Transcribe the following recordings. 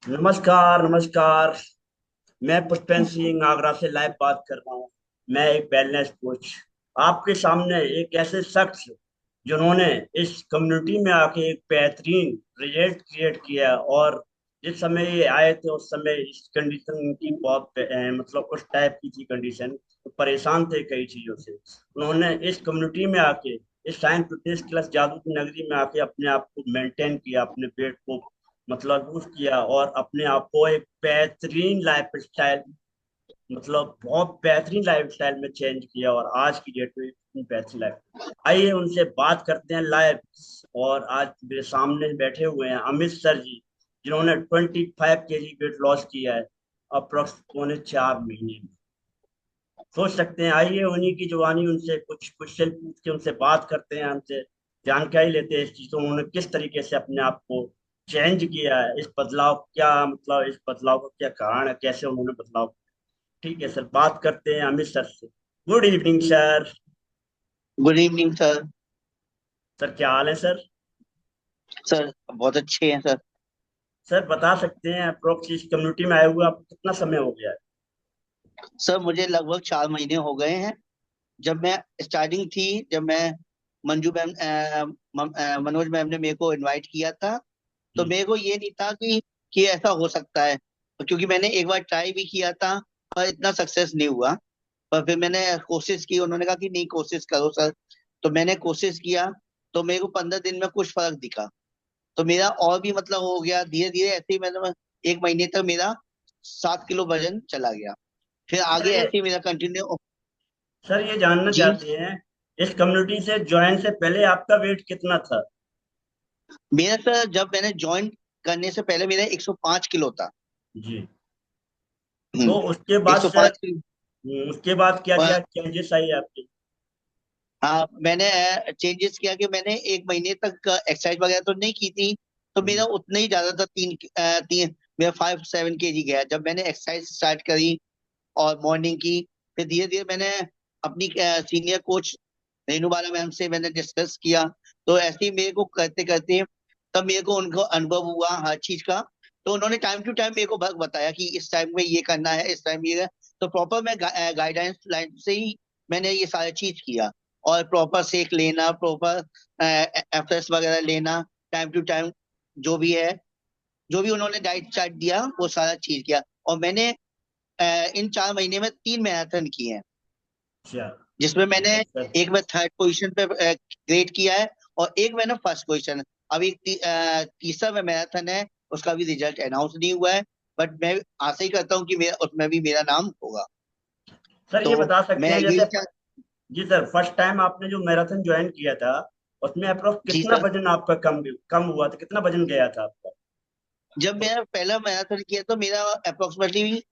नमस्कार नमस्कार। मैं पुष्पेंद्र सिंह आगरा से लाइव बात कर रहा हूँ। मैं एक वेलनेस कोच आपके सामने एक ऐसे शख्स जिन्होंने इस कम्युनिटी में आके एक बेहतरीन रिजल्ट क्रिएट किया। और जिस समय ये आए थे उस समय इस कंडीशन इनकी बहुत मतलब उस टाइप की थी कंडीशन, तो परेशान थे कई चीजों से। उन्होंने इस कम्युनिटी में आके इस साइंस फिटनेस क्लास जादू की नगरी में आके अपने आप को मेंटेन किया, अपने पेट को मतलब लूज किया और अपने आप को एक बेहतरीन लाइफ स्टाइल मतलब बहुत बेहतरीन लाइफ स्टाइल में चेंज किया और आज की डेट में इतनी बेहतरीन लाइफ। आइए उनसे बात करते हैं लाइव। और आज मेरे सामने बैठे हुए हैं अमित सर जी, जिन्होंने 25 kg वेट लॉस किया है अप्रोक्स पौने 4 महीने में। सोच सकते हैं। आइए उन्हीं की जुबानी उनसे कुछ क्वेश्चन पूछ के उनसे बात करते हैं, उनसे जानकारी लेते हैं इस चीजों में उन्होंने किस तरीके से अपने आप को चेंज किया है, इस बदलाव क्या मतलब इस बदलाव का क्या कारण है, कैसे उन्होंने बदलाव। ठीक है सर, बात करते हैं अमित सर से। Good evening sir. Good evening sir. Sir क्या हाल है सर? सर बहुत अच्छे हैं सर। सर बता सकते हैं अप्रोक्स इस कम्युनिटी में आए हुए आपको कितना समय हो गया है? सर मुझे लगभग 4 महीने हो गए हैं। जब मैं स्टार्टिंग थी, जब मैं मंजू मैम मनोज मैम ने मेरे को इनवाइट किया था, तो हम्म। मेरे को ये नहीं था कि ऐसा हो सकता है, क्योंकि मैंने एक बार ट्राई भी किया था पर इतना सक्सेस नहीं हुआ। पर फिर मैंने कोशिश की, उन्होंने कहा कि नहीं कोशिश करो सर। तो मैंने कोशिश किया, तो मेरे को 15 दिन में कुछ फर्क दिखा। तो मेरा और भी मतलब हो गया, धीरे धीरे ऐसे ही मतलब 1 महीने तक मेरा 7 किलो वजन चला गया। फिर सर आगे ये ऐसे ही मेरा कंटिन्यू। सर ये जानना जी। चाहते हैं इस कम्युनिटी से ज्वाइन से पहले आपका वेट कितना था? मेरा सर जब मैंने ज्वाइन करने से पहले मेरा 105 किलो था। जी। हम्म। तो उसके बाद सर 105 किलो। उसके बाद क्या और क्या चेंजेस आई आपके? हाँ, मैंने चेंजेस किया कि मैंने 1 महीने तक एक्सरसाइज वगैरह तो नहीं की थी। तो मेरा हम्म। उतना ही ज्यादा था, तीन मेरा 5-7 kg गया जब मैंने एक्सरसाइज स्टार्ट करी और मॉर्निंग की। फिर धीरे धीरे मैंने अपनी सीनियर कोच रेनू बाला मैम से मैंने डिस्कस किया। तो ऐसे ही मेरे को करते करते तब मेरे को उनको अनुभव हुआ हर चीज का। तो उन्होंने टाइम टू टाइम मेरे को बताया कि इस टाइम में ये करना है, इस टाइम ये है। तो प्रॉपर मैं गाइडेंस लाइन से ही मैंने ये सारी चीज किया। और प्रॉपर सेक लेना, प्रॉपर एफएस वगैरह लेना, टाइम टू टाइम, जो भी है, जो भी उन्होंने डाइट चार्ट दिया वो सारा चीज किया। और मैंने इन 4 महीने में 3 मैराथन किए हैं, अच्छा। जिसमें मैंने सर एक में थर्ड पोजीशन पे ग्रेड किया है और एक मैंने फर्स्ट पोजीशन। अभी तीसरा में मैराथन है, उसका भी रिजल्ट अनाउंस नहीं हुआ है। बट मैं आशा ही करता हूँ कि मेरा उसमें भी मेरा नाम होगा। सर तो ये बता सकते मैं हैं यही जैसे जी सर, फर्स्ट टाइम आपने जो मैराथन ज्वाइन किया था उसमें अप्रोक्स जी कितना सर। वजन आपका कम कम हुआ था, कितना वजन गया था आपका? जब मैंने पहला मैराथन किया तो मेरा अप्रोक्सीमेटली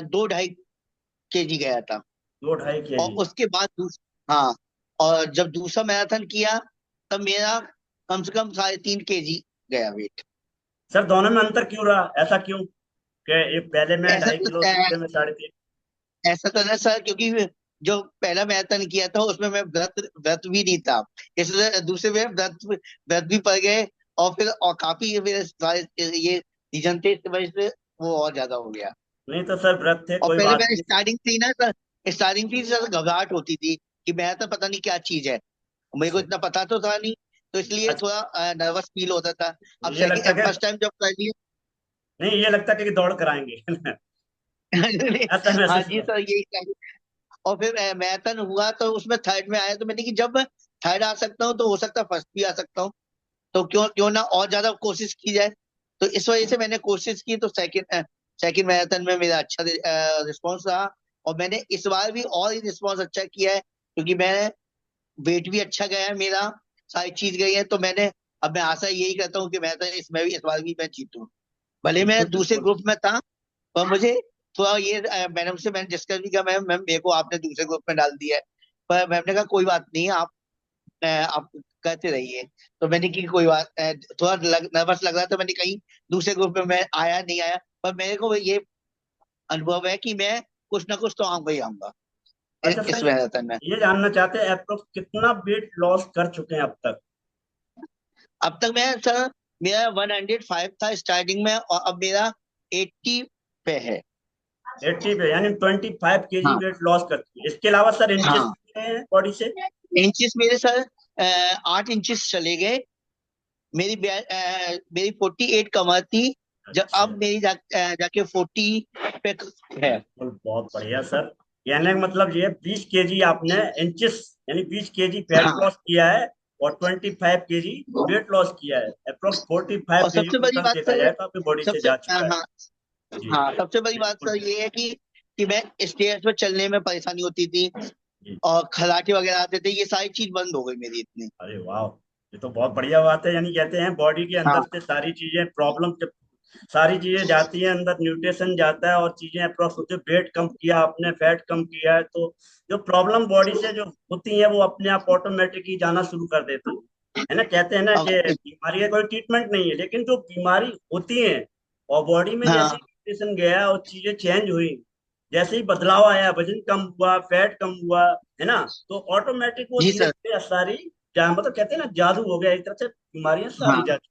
2-2.5 kg गया था। 2-2.5 kg? और उसके बाद हाँ, और जब दूसरा मैराथन किया तब मेरा कम से कम 3.5 kg गया वेट। सर दोनों में अंतर क्यों रहा, ऐसा क्यों कि एक पहले में ऐसा 2.5 किलो दूसरे में 3.5? ऐसा तो ना सर, क्योंकि जो पहला मैराथन किया था उसमें मैं व्रत व्रत भी नहीं था, इसलिए दूसरे में व्रत व्रत भी पड़ गए। और फिर और काफी मेरे सारे ये रीजन थे, इस वजह से वो और ज्यादा हो गया। नहीं तो सर व्रत थे, और कोई पहले बात मैंने नहीं। स्टार्टिंग थी ना सर, स्टार्टिंग थी सर, घबराहट होती थी कि मैराथन पता नहीं क्या चीज है। मेरे को अच्छा। इतना पता तो था नहीं, तो इसलिए अच्छा, थोड़ा नर्वस फील होता था। अब ये लगता सेकंड कि फर्स्ट टाइम जब कर लिया। नहीं, ये लगता कि दौड़ कराएंगे ऐसा हाँ महसूस जी हुआ। सर, यही। और फिर मैराथन हुआ तो उसमें थर्ड में आया, तो मैंने कि जब थर्ड आ सकता हूँ तो हो सकता है फर्स्ट भी आ सकता हूँ। तो क्यों क्यों ना और ज्यादा कोशिश की जाए। तो इस वजह से मैंने कोशिश की, तो सेकंड मैराथन में मेरा अच्छा रिस्पॉन्स रहा। और मैंने इस बार भी और ही रिस्पॉन्स अच्छा किया है, क्योंकि मैं वेट भी अच्छा गया है मेरा, सारी चीज गई है। तो मैंने अब मैं आशा यही करता हूँ कि मैराथन इसमें भी इस बार भी मैं जीतूं। भले मैं बिल्कुल दूसरे बिल्कुल। ग्रुप में था, और मुझे थोड़ा ये मैडम से मैंने डिस्कस भी किया, मैम मैम मेरे को आपने दूसरे ग्रुप में डाल दिया है। पर मैम ने कहा कोई बात नहीं, आप करते रहिए। तो मैंने की कोई बात, थोड़ा नर्वस लग रहा था, मैंने कहीं दूसरे ग्रुप में मैं आया नहीं आया। पर मेरे को ये अनुभव है कि मैं कुछ ना कुछ तो आऊंगा ही आऊंगा अच्छा इस सर, मैराथन में। ये जानना चाहते हैं अप्रोक्स कितना वेट लॉस कर चुके हैं अब तक? अब तक मैं सर, मेरा 105 था स्टार्टिंग में, और अब मेरा 80 पे है। 80 पे, यानी 25 kg हाँ वेट लॉस करती है। इसके अलावा सर इंचेस हाँ, कितने हैं बॉडी से? इंचेस मेरे सर 8 इंचेस चले गए। मेरी 48 कमर थी, जब अच्छा, अब मेरी जाके 40 पे है। बिल्कुल, बहुत बढ़िया सर। कहने का मतलब ये 20 kg आपने इंचेस, यानी 20 kg फैट हाँ, लॉस किया है और 25 kg वेट लॉस किया है। अप्रोक्स 45 kg और सबसे बड़ी टोटल बात देखा सर, जाए तो आपकी बॉडी से सबसे जा चुका है। हाँ जी, हाँ, सबसे बड़ी बात बिल्कुल सर ये है कि मैं स्टेज पर चलने में परेशानी होती थी, जी। और खराटे वगैरह आते थे, ये सारी चीज बंद हो गई मेरी इतनी। अरे वाह, ये तो बहुत बढ़िया बात है। यानी कहते हैं बॉडी के अंदर हाँ से सारी चीजें प्रॉब्लम, सारी चीजें जाती है अंदर, न्यूट्रिशन जाता है और चीजें अप्रोक्स होती है। वेट कम किया आपने, फैट कम किया है, तो जो प्रॉब्लम बॉडी से जो होती है वो अपने आप ऑटोमेटिक ही जाना शुरू कर देती है ना। कहते हैं ना अब कि बीमारी का कोई ट्रीटमेंट नहीं है, लेकिन जो बीमारी होती है और बॉडी में जैसे हाँ न्यूट्रिशन गया और चीजें चेंज हुई, जैसे ही बदलाव आया, वजन कम हुआ, फैट कम हुआ, है ना, तो ऑटोमेटिक वो जी धीरे सर। धीरे सारी मतलब कहते हैं ना जादू हो गया एक तरह से, बीमारियां सारी हाँ जा चुकी।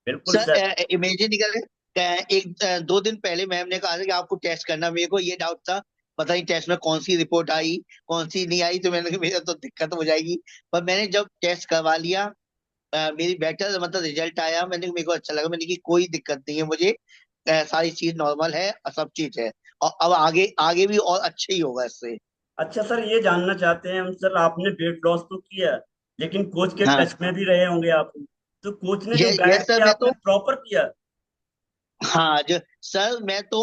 बिल्कुल सर। सर, इमेजिन करें, 2 दिन पहले मैम ने कहा था कि आपको टेस्ट करना, मेरे को ये डाउट था, पता नहीं टेस्ट में कौन सी रिपोर्ट आई, कौन सी नहीं आई, तो मैंने कहा मेरा तो दिक्कत हो जाएगी। पर मैंने जब टेस्ट करवा लिया, मेरी बेटर मतलब रिजल्ट आया, मेरे को अच्छा लगा, मैंने कि कोई दिक्कत नहीं है मुझे, सारी चीज नॉर्मल है, सब चीज है, और अब आगे आगे भी और अच्छा ही होगा इससे। अच्छा सर, ये जानना चाहते हैं हम सर, आपने वेट लॉस तो किया लेकिन कोच के हाँ, टच में भी रहे होंगे आप, तो कोच ने जो ये गाइड सर किया मैं आपने तो, प्रॉपर किया? हाँ जो सर, मैं तो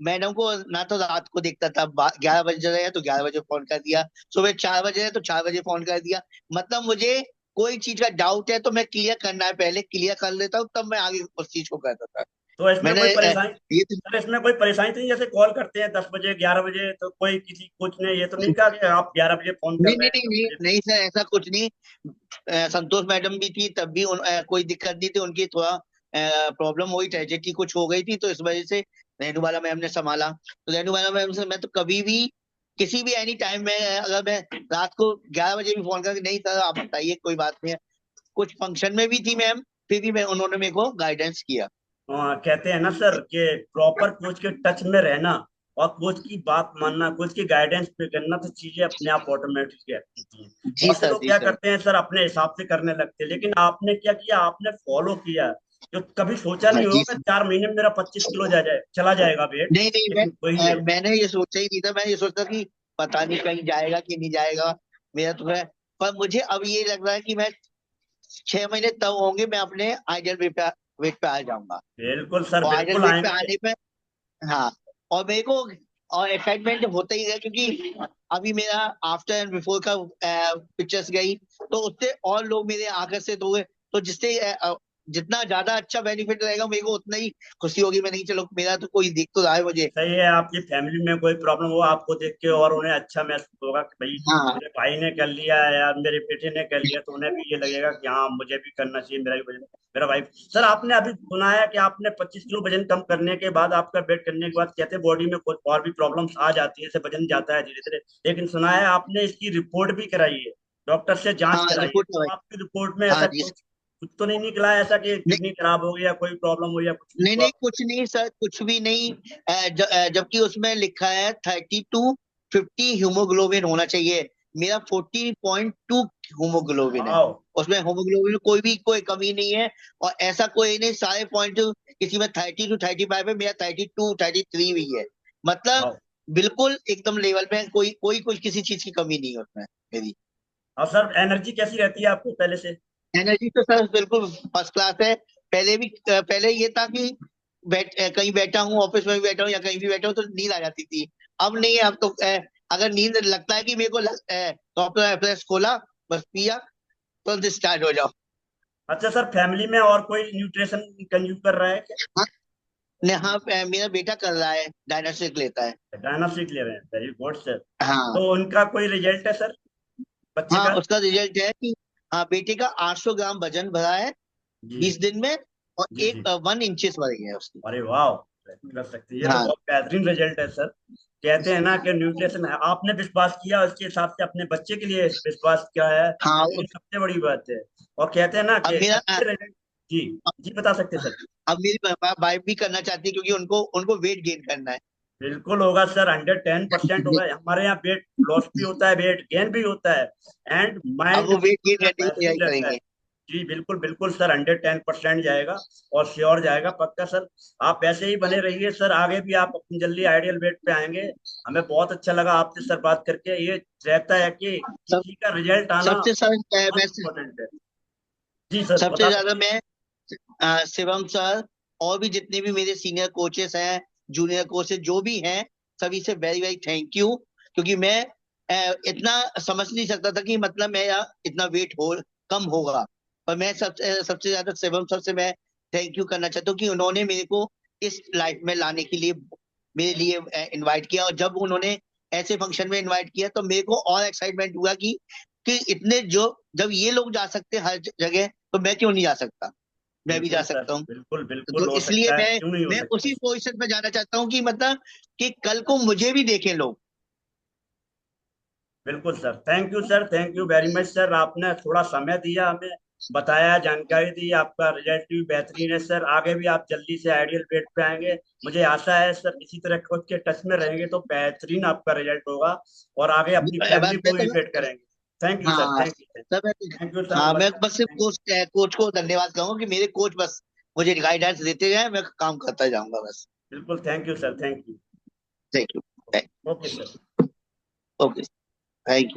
मैडम को ना तो रात को देखता था, 11 बजे रहे तो 11 बजे फोन कर दिया, सुबह 4 बजे है तो 4 बजे फोन कर दिया। मतलब मुझे कोई चीज का डाउट है तो मैं क्लियर करना है, पहले क्लियर कर लेता हूँ, तब मैं आगे उस चीज को करता था। तो इसमें मैंने कोई परेशानी, ये तो, सर इसमें कोई परेशानी तो नहीं? जैसे कॉल करते हैं 10 बजे, 11 बजे, तो कोई किसी कोच ने ये तो नहीं कहा कि आप 11 बजे फोन कर नहीं रहे नहीं हैं, नहीं 10 नहीं बजे? नहीं सर, ऐसा कुछ नहीं। संतोष मैडम भी थी तब भी कोई दिक्कत नहीं थी, उनकी थोड़ा प्रॉब्लम हुई, ट्रेजेडी कुछ हो गई थी, तो इस वजह से रेणुबाला मैम ने संभाला। तो रेणुबाला मैम से मैं तो कभी भी किसी भी एनी टाइम में, अगर मैं रात को 11 बजे भी फोन करके, नहीं सर आप बताइए कोई बात नहीं है, कुछ फंक्शन में भी थी मैम, फिर भी मैं उन्होंने मेरे को गाइडेंस किया। कहते हैं ना सर कि प्रॉपर कोच के टच में रहना और कोच की बात मानना, कोच की गाइडेंस पे करना, तो चीजें अपने आप ऑटोमेटिक होती हैं। जी बहुत से सर, लोग जी क्या सर। करते हैं सर, अपने हिसाब से करने लगते हैं, लेकिन आपने क्या किया, आपने फॉलो किया। जो कभी सोचा हाँ नहीं जी होगा सर। 4 महीने में मेरा 25 किलो जा जाए, चला जाएगा वेट, नहीं नहीं, लेकिन वही है। मैंने ये सोचा ही नहीं था, मैं ये सोचता कि पता नहीं कहीं जाएगा कि नहीं जाएगा, मेरा तो है। पर मुझे अब ये लग रहा है कि मैं 6 महीने तब होंगे, मैं अपने आइडियल वेट पे आ जाऊंगा। बिल्कुल सर, और आइडियल बिल्कुल वेट पे आएंगे। आने पे, हाँ, और मेरे को और एक्साइटमेंट होता ही है, क्योंकि अभी मेरा आफ्टर एंड बिफोर का पिक्चर्स गई, तो उससे और लोग मेरे आकर्षित हुए, तो जिससे जितना ज्यादा अच्छा बेनिफिट रहेगा मेरे को, उतना ही खुशी होगी। मैं नहीं, चलो मेरा तो कोई देख तो रहा है मुझे। सही है, आपकी फैमिली में कोई प्रॉब्लम हो आपको देख के और उन्हें अच्छा महसूस होगा कि भाई हाँ मेरे भाई ने कर लिया है या मेरे बेटे ने कर लिया, तो उन्हें भी ये लगेगा कि हाँ मुझे भी करना चाहिए, मेरा भी वजन, मेरा भाई। सर आपने अभी सुना है कि आपने 25 किलो वजन कम करने के बाद, आपका वेट करने के बाद, कहते हैं बॉडी में कुछ और भी प्रॉब्लम्स आ जाती है, जैसे वजन जाता है धीरे धीरे, लेकिन सुना है आपने इसकी रिपोर्ट भी कराई है, डॉक्टर से जांच हाँ, कराई है, रिपोर्ट तो आपकी रिपोर्ट में हाँ ऐसा जी। कुछ तो नहीं निकला है ऐसा कि किडनी खराब हो गई या कोई प्रॉब्लम हो या कुछ भी नहीं हुआ? नहीं, कुछ नहीं सर, कुछ भी नहीं। जबकि उसमें लिखा है 30 to 50 हीमोग्लोबिन होना चाहिए, मेरा 40.2 हीमोग्लोबिन है। वाह, उसमें हीमोग्लोबिन में कोई कमी नहीं है, और ऐसा कोई नहीं, सारे पॉइंट किसी में 30 to 35 है, मेरा 32 33 भी है। मतलब वाह। बिल्कुल एकदम लेवल पे है, कोई कोई कोई किसी चीज की कमी नहीं है उसमें मेरी। और सर एनर्जी कैसी रहती है आपको पहले से? एनर्जी तो सर बिल्कुल फर्स्ट क्लास है। पहले ये था कि कहीं बैठा हूँ, ऑफिस में भी बैठा हूँ या कहीं भी बैठा हूँ, तो नींद आ जाती थी। अब नहीं है, अब तो अगर नींद लगता है कि मेरे को तो अपना एप्रेस खोला, बस पिया, तो स्टार्ट हो जाओ। अच्छा सर, फैमिली में और कोई न्यूट्रिशन कंज्यूम कर रहा है क्या? हाँ, हाँ, मेरा बेटा कर रहा है, डायनासिक लेता है। डायनासिक ले रहे हैं, वेरी गुड सर। हाँ तो उनका कोई रिजल्ट है सर, बच्चे हाँ, का? उसका रिजल्ट है कि हाँ, बेटे का 800 ग्राम वजन बढ़ा है जी 20 दिन में, और जी जी। 1 इंचेस बढ़ गई है उसकी। अरे वाह, कर सकते हैं, ये तो हाँ बहुत बेहतरीन रिजल्ट है सर। कहते हैं ना कि न्यूट्रिशन है, आपने विश्वास किया उसके हिसाब से अपने बच्चे के लिए विश्वास किया है, हाँ, ये सबसे बड़ी बात है। और कहते हैं ना कि अब मेरा अच्छे रिजल्ट, जी जी, बता सकते हैं सर। अब मेरी वाइफ भी करना चाहती है क्योंकि उनको उनको वेट गेन करना है। बिल्कुल होगा सर, 110% होगा। हमारे यहाँ वेट लॉस भी होता है, वेट गेन भी होता है, एंड अब माइंड वो वेट गेन करने की फ्रेश तैयारी रहता है। करेंगे। जी बिल्कुल बिल्कुल सर, 110% जाएगा, और श्योर जाएगा पक्का सर। आप ऐसे ही बने रहिए सर, आगे भी आप अपनी जल्दी आइडियल वेट पे आएंगे। हमें बहुत अच्छा लगा आपसे सर बात करके। ये रहता है कि सब किसी का रिजल्ट आना सबसे सर बहुत मैं इम्पोर्टेंट है। जी सर, सबसे बता ज्यादा सकते हैं। मैं शिवम सर और भी जितने भी मेरे सीनियर कोचेस हैं, जूनियर कोचेस जो भी हैं, सभी से वेरी वेरी थैंक यू। क्योंकि मैं इतना समझ नहीं सकता था कि मतलब मेरा इतना वेट हो कम होगा। पर मैं सबसे ज्यादा शिवम सर से मैं थैंक यू करना चाहता हूँ कि उन्होंने मेरे को इस लाइफ में लाने के लिए मेरे लिए इनवाइट किया। और जब उन्होंने ऐसे फंक्शन में इनवाइट किया तो मेरे को और एक्साइटमेंट हुआ कि इतने जो जब ये लोग जा सकते हैं हर जगह, तो मैं क्यों नहीं जा सकता, मैं भी जा बिल्कुल सर, सकता हूँ। बिल्कुल तो बिल्कुल हो इसलिए सकता है, मैं क्यों नहीं हो मैं सकता उसी सर। पोजीशन पे जाना चाहता हूँ कि मतलब कि कल को मुझे भी देखें लोग। बिल्कुल sir, thank you sir, thank you very much sir. आपने थोड़ा समय दिया, हमें बताया, जानकारी दी। आपका रिजल्ट भी बेहतरीन है सर। आगे भी आप जल्दी से आइडियल वेट पे आएंगे, मुझे आशा है सर। इसी तरह कोच के टच में रहेंगे तो बेहतरीन आपका रिजल्ट होगा, और आगे अपनी बस फैमिली मैं को भी तो वेट करेंगे। थैंक यू सर, हाँ थैंक यू, सब थैंक यू सर, हाँ मैं नमस्कार। बस सिर्फ कोच को धन्यवाद कहूंगा कि मेरे कोच बस मुझे गाइडेंस देते गए, मैं काम करता जाऊंगा बस। बिल्कुल, thank you sir, thank you. Thank you. Okay sir. Okay, thank you.